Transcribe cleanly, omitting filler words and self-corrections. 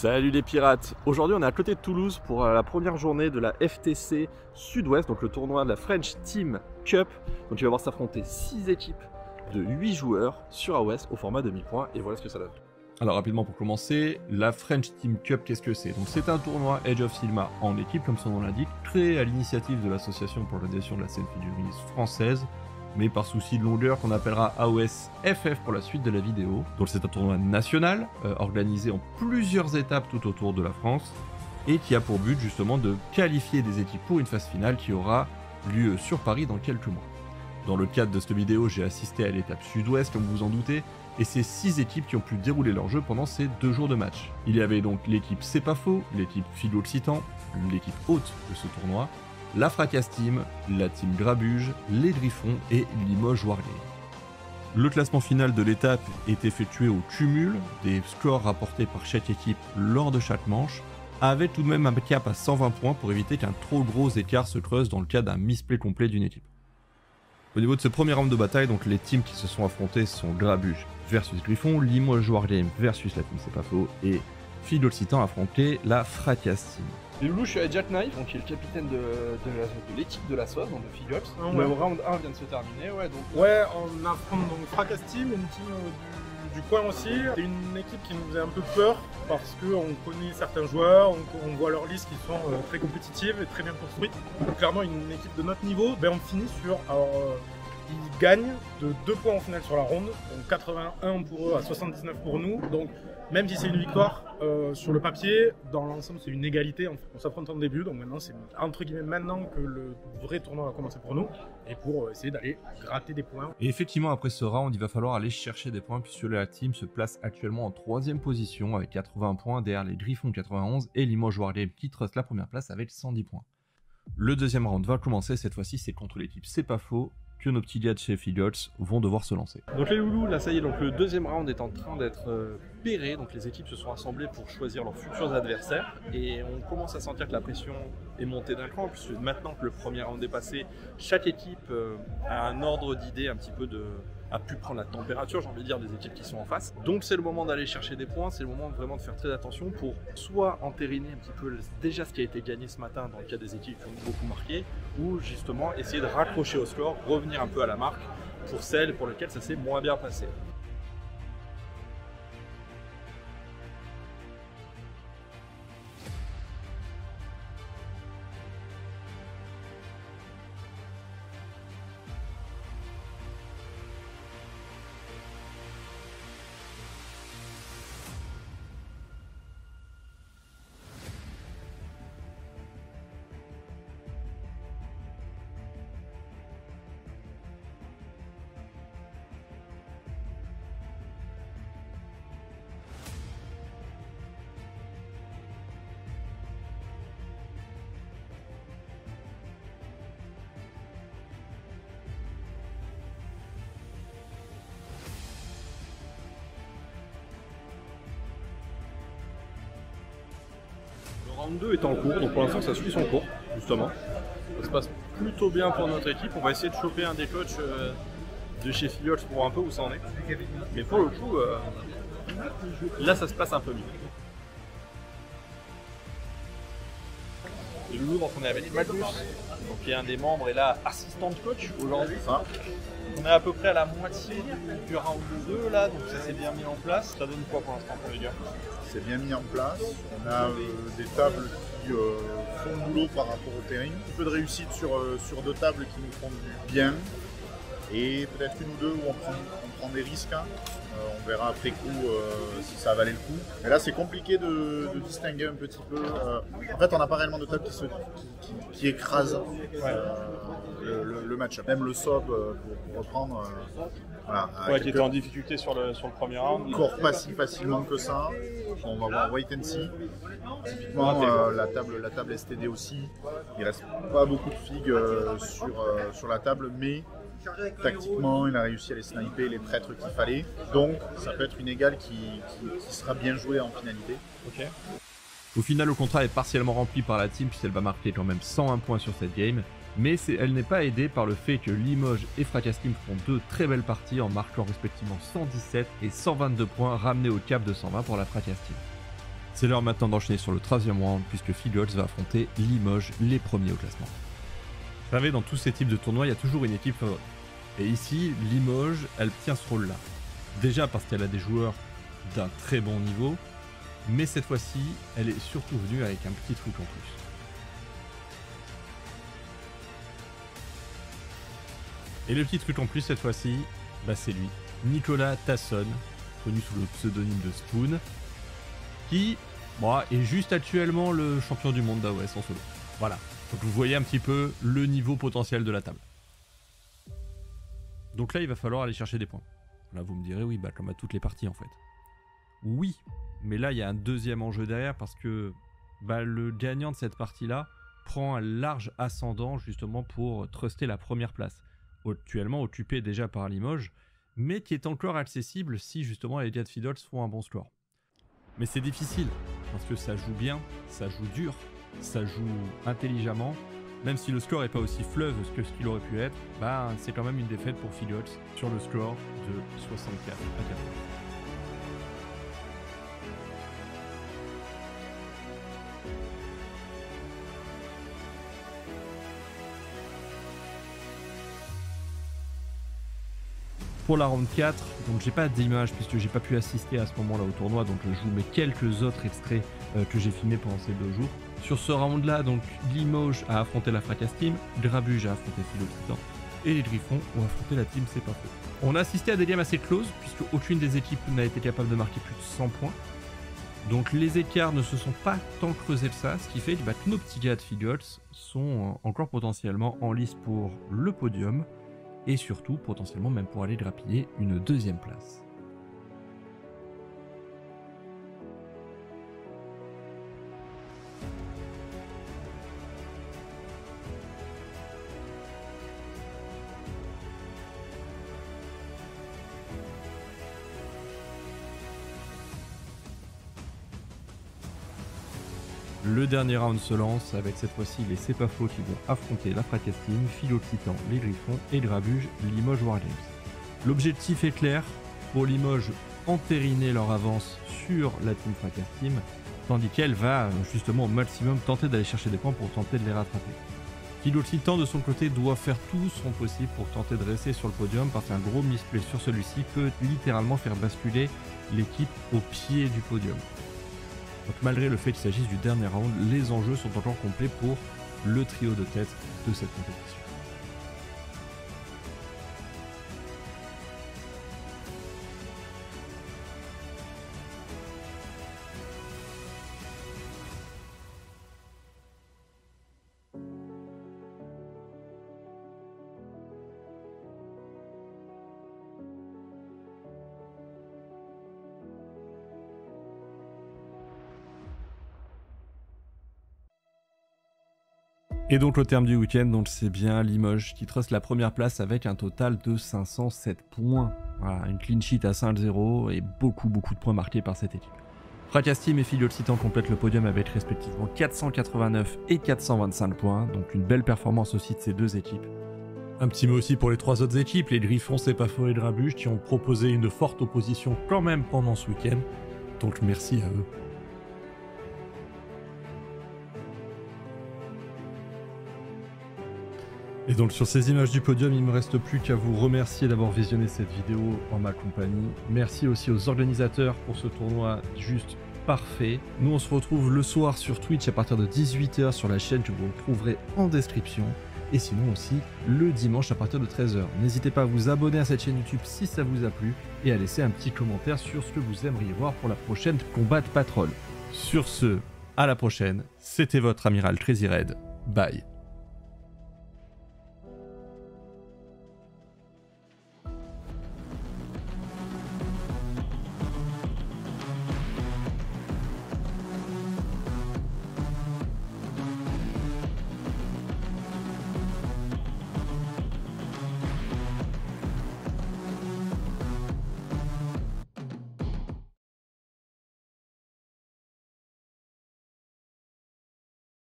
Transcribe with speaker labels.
Speaker 1: Salut les pirates! Aujourd'hui on est à côté de Toulouse pour la première journée de la FTC Sud-Ouest, donc le tournoi de la French Team Cup. Donc il va voir s'affronter 6 équipes de 8 joueurs sur AOS au format demi-point et voilà ce que ça donne. Alors rapidement pour commencer, la French Team Cup, qu'est-ce que c'est? Donc c'est un tournoi Age of Sigmar en équipe comme son nom l'indique, créé à l'initiative de l'association pour l'organisation de la scène figurine française, mais par souci de longueur qu'on appellera AOS FF pour la suite de la vidéo. Donc c'est un tournoi national, organisé en plusieurs étapes tout autour de la France, et qui a pour but justement de qualifier des équipes pour une phase finale qui aura lieu sur Paris dans quelques mois. Dans le cadre de cette vidéo, j'ai assisté à l'étape sud-ouest, comme vous vous en doutez, et c'est 6 équipes qui ont pu dérouler leur jeu pendant ces 2 jours de match. Il y avait donc l'équipe C'est pas faux, l'équipe Philo-Occitan, l'équipe hôte de ce tournoi, la Fracas Team, la Team Grabuge, les Griffons et Limoges Wargame. Le classement final de l'étape est effectué au cumul des scores rapportés par chaque équipe lors de chaque manche, avec tout de même un cap à 120 points pour éviter qu'un trop gros écart se creuse dans le cas d'un misplay complet d'une équipe. Au niveau de ce premier round de bataille, donc les teams qui se sont affrontés sont Grabuge versus Griffon, Limoges Wargame versus la Team C'est pas faux et Philo-Occitan affronté la Fracas Team. Les loulous, je suis avec Jack Knife, donc, qui est le capitaine de l'équipe de la SOS, donc de Philops. Le round 1 vient de se terminer,
Speaker 2: Ouais, on affronte donc Fracas Team, une team du coin aussi. C'est une équipe qui nous faisait un peu peur parce qu'on connaît certains joueurs, on voit leurs listes qui sont très compétitives et très bien construites. Donc clairement, une équipe de notre niveau, on finit sur... ils gagnent de 2 points en finale sur la ronde, donc 81 pour eux à 79 pour nous. Donc même si c'est une victoire sur le papier, dans l'ensemble c'est une égalité, on s'affronte en début, donc maintenant c'est entre guillemets maintenant que le vrai tournoi va commencer pour nous, et pour essayer d'aller gratter des points.
Speaker 1: Et effectivement après ce round, il va falloir aller chercher des points puisque la team se place actuellement en 3ème position avec 80 points derrière les Griffons 91 et Limoges Wargame qui trust la première place avec 110 points. Le deuxième round va commencer, cette fois-ci c'est contre l'équipe C'est pas faux, que nos petits gars de chez Philops vont devoir se lancer. Donc les loulous, là ça y est, donc le deuxième round est en train d'être péré, donc les équipes se sont assemblées pour choisir leurs futurs adversaires et on commence à sentir que la pression est montée d'un cran puisque maintenant que le premier round est passé, chaque équipe a un ordre d'idée un petit peu a pu prendre la température, j'ai envie de dire, des équipes qui sont en face. Donc c'est le moment d'aller chercher des points, c'est le moment vraiment de faire très attention pour soit entériner un petit peu déjà ce qui a été gagné ce matin dans le cas des équipes qui ont beaucoup marqué, ou justement essayer de raccrocher au score, revenir un peu à la marque pour celles pour lesquelles ça s'est moins bien passé. Le round 2 est en cours, donc pour l'instant ça suit son cours, justement. Ça se passe plutôt bien pour notre équipe. On va essayer de choper un des coachs de chez Philops pour voir un peu où ça en est. Mais pour le coup, là ça se passe un peu mieux. Le loulou, donc on est avec Magnus, donc qui est un des membres et là assistant de coach aujourd'hui. On est à peu près à la moitié du round 2 là, donc ça s'est bien mis en place. Ça donne quoi pour l'instant pour les gars?
Speaker 3: C'est bien mis en place. On a des tables qui font le boulot par rapport au terrain. Un peu de réussite sur 2 tables qui nous font du bien. Et peut-être une ou 2 où on prend des risques. On verra après coup si ça valait le coup. Mais là c'est compliqué de distinguer un petit peu. En fait on n'a pas réellement de table qui écrase le match. Même le SOB pour reprendre. Voilà,
Speaker 1: ouais, qui était en difficulté sur le premier round.
Speaker 3: Encore pas si facilement que ça. On va voir wait and see. Typiquement la table STD aussi. Il reste pas beaucoup de figues sur la table, mais tactiquement il a réussi à les sniper les traîtres qu'il fallait. Donc ça peut être une égale qui sera bien jouée en finalité.
Speaker 1: Okay. Au final, le contrat est partiellement rempli par la team puisqu'elle va marquer quand même 101 points sur cette game. Mais elle n'est pas aidée par le fait que Limoges et Fracas Team font 2 très belles parties en marquant respectivement 117 et 122 points ramenés au cap de 120 pour la Fracas Team. C'est l'heure maintenant d'enchaîner sur le 13e round puisque Figolz va affronter Limoges, les premiers au classement. Vous savez, dans tous ces types de tournois, il y a toujours une équipe favorite. Et ici, Limoges, elle tient ce rôle-là. Déjà parce qu'elle a des joueurs d'un très bon niveau, mais cette fois-ci, elle est surtout venue avec un petit truc en plus. Et le petit truc en plus cette fois-ci, bah c'est lui, Nicolas Tasson, connu sous le pseudonyme de Spoon, qui est juste actuellement le champion du monde d'AOS en solo. Voilà, donc vous voyez un petit peu le niveau potentiel de la table. Donc là il va falloir aller chercher des points. Là vous me direz oui, bah comme à toutes les parties en fait. Oui, mais là il y a un deuxième enjeu derrière parce que le gagnant de cette partie-là prend un large ascendant justement pour truster la première place. Actuellement occupé déjà par Limoges, mais qui est encore accessible si justement les gars de Figolz font un bon score. Mais c'est difficile, parce que ça joue bien, ça joue dur, ça joue intelligemment, même si le score n'est pas aussi fleuve que ce qu'il aurait pu être, c'est quand même une défaite pour Figolz sur le score de 64 à 4. Pour la round 4, donc j'ai pas d'image puisque j'ai pas pu assister à ce moment-là au tournoi, donc je vous mets quelques autres extraits que j'ai filmés pendant ces 2 jours. Sur ce round-là, donc Limoges a affronté la Fracas Team, Grabuge a affronté Philo et les Griffons ont affronté la team C'est Pas Faux. On a assisté à des games assez closes puisque aucune des équipes n'a été capable de marquer plus de 100 points. Donc les écarts ne se sont pas tant creusés que ça, ce qui fait que nos petits gars de Figolz sont encore potentiellement en lice pour le podium. Et surtout potentiellement même pour aller grappiller une 2e place. Le dernier round se lance avec cette fois-ci les C'est Pas Faux qui vont affronter la Fracas Team, Philo Titan, les Griffons et Grabuge, Limoges Wargames. L'objectif est clair, pour Limoges entériner leur avance sur la Team Fracas Team, tandis qu'elle va justement au maximum tenter d'aller chercher des points pour tenter de les rattraper. Philo Titan de son côté doit faire tout son possible pour tenter de rester sur le podium parce qu'un gros misplay sur celui-ci peut littéralement faire basculer l'équipe au pied du podium. Donc malgré le fait qu'il s'agisse du dernier round, les enjeux sont encore complets pour le trio de tête de cette compétition. Et donc au terme du week-end, donc c'est bien Limoges qui truste la première place avec un total de 507 points. Voilà, une clean sheet à 5-0 et beaucoup de points marqués par cette équipe. Fracas Team et Figolz Titan complètent le podium avec respectivement 489 et 425 points, donc une belle performance aussi de ces 2 équipes. Un petit mot aussi pour les 3 autres équipes, les Griffons, C'est Pas Faux et Grabuge qui ont proposé une forte opposition quand même pendant ce week-end, donc merci à eux. Et donc sur ces images du podium, il ne me reste plus qu'à vous remercier d'avoir visionné cette vidéo en ma compagnie. Merci aussi aux organisateurs pour ce tournoi juste parfait. Nous on se retrouve le soir sur Twitch à partir de 18 h sur la chaîne que vous retrouverez en description. Et sinon aussi le dimanche à partir de 13 h. N'hésitez pas à vous abonner à cette chaîne YouTube si ça vous a plu et à laisser un petit commentaire sur ce que vous aimeriez voir pour la prochaine Combat de Patrol. Sur ce, à la prochaine, c'était votre amiral Crazy Red. Bye.